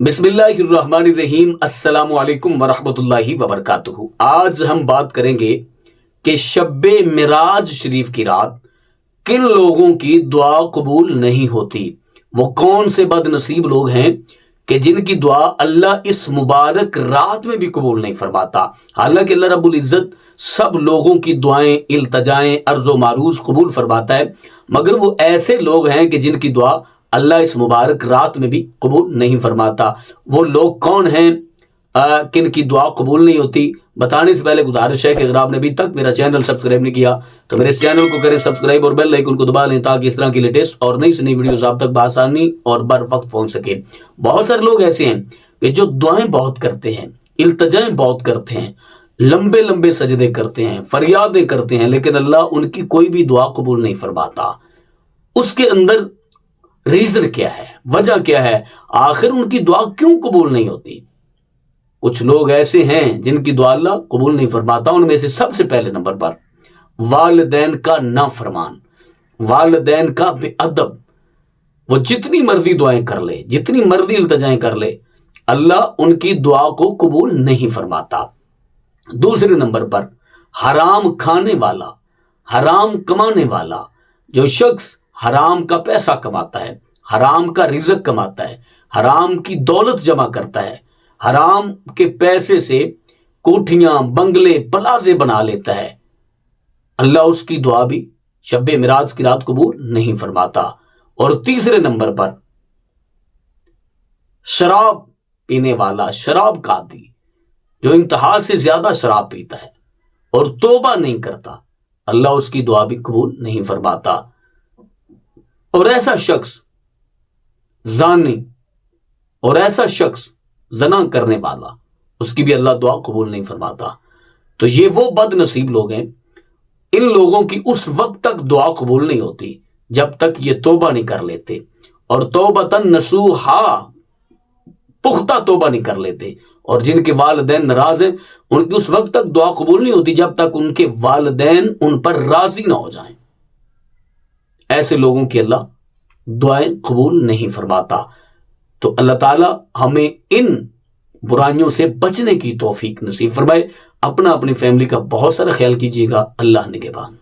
بسم اللہ الرحمن الرحیم، السلام علیکم ورحمۃ اللہ وبرکاتہ۔ آج ہم بات کریں گے کہ شب معراج شریف کی رات کن لوگوں کی دعا قبول نہیں ہوتی۔ وہ کون سے بد نصیب لوگ ہیں کہ جن کی دعا اللہ اس مبارک رات میں بھی قبول نہیں فرماتا۔ حالانکہ اللہ رب العزت سب لوگوں کی دعائیں، التجائیں، عرض و معروض قبول فرماتا ہے، مگر وہ ایسے لوگ ہیں کہ جن کی دعا اللہ اس مبارک رات میں بھی قبول نہیں فرماتا۔ وہ لوگ کون ہیں کن کی دعا قبول نہیں ہوتی؟ بتانے سے پہلے گزارش ہے کہ اگر آپ نے ابھی تک میرا چینل سبسکرائب نہیں کیا تو میرے اس چینل کو کریں سبسکرائب اور بیل آئیکن کو دبا لیں تاکہ اس طرح کی لیٹسٹ اور نئی سے نئی ویڈیوز آپ تک بآسانی اور بر وقت پہنچ سکیں۔ بہت سارے لوگ ایسے ہیں کہ جو دعائیں بہت کرتے ہیں، التجائیں بہت کرتے ہیں، لمبے لمبے سجدے کرتے ہیں، فریادیں کرتے ہیں، لیکن اللہ ان کی کوئی بھی دعا قبول نہیں فرماتا۔ اس کے اندر ریزن کیا ہے؟ وجہ کیا ہے؟ آخر ان کی دعا کیوں قبول نہیں ہوتی؟ کچھ لوگ ایسے ہیں جن کی دعا اللہ قبول نہیں فرماتا۔ ان میں سے سب سے پہلے نمبر پر والدین کا نافرمان، والدین کا بے ادب۔ وہ جتنی مرضی دعائیں کر لے، جتنی مرضی التجائیں کر لے، اللہ ان کی دعا کو قبول نہیں فرماتا۔ دوسرے نمبر پر حرام کھانے والا، حرام کمانے والا۔ جو شخص حرام کا پیسہ کماتا ہے، حرام کا رزق کماتا ہے، حرام کی دولت جمع کرتا ہے، حرام کے پیسے سے کوٹھیاں، بنگلے، پلازے بنا لیتا ہے، اللہ اس کی دعا بھی شب معراج کی رات قبول نہیں فرماتا۔ اور تیسرے نمبر پر شراب پینے والا، شراب کا عادی، جو انتہا سے زیادہ شراب پیتا ہے اور توبہ نہیں کرتا، اللہ اس کی دعا بھی قبول نہیں فرماتا۔ اور ایسا شخص زانی، اور ایسا شخص زنا کرنے والا، اس کی بھی اللہ دعا قبول نہیں فرماتا۔ تو یہ وہ بد نصیب لوگ ہیں، ان لوگوں کی اس وقت تک دعا قبول نہیں ہوتی جب تک یہ توبہ نہیں کر لیتے، اور توبۃ نصوحا، پختہ توبہ نہیں کر لیتے۔ اور جن کے والدین ناراض ہیں، ان کی اس وقت تک دعا قبول نہیں ہوتی جب تک ان کے والدین ان پر راضی نہ ہو جائیں۔ ایسے لوگوں کی اللہ دعائیں قبول نہیں فرماتا۔ تو اللہ تعالیٰ ہمیں ان برائیوں سے بچنے کی توفیق نصیب فرمائے۔ اپنا اپنی فیملی کا بہت سارا خیال کیجیے گا۔ اللہ نگہبان۔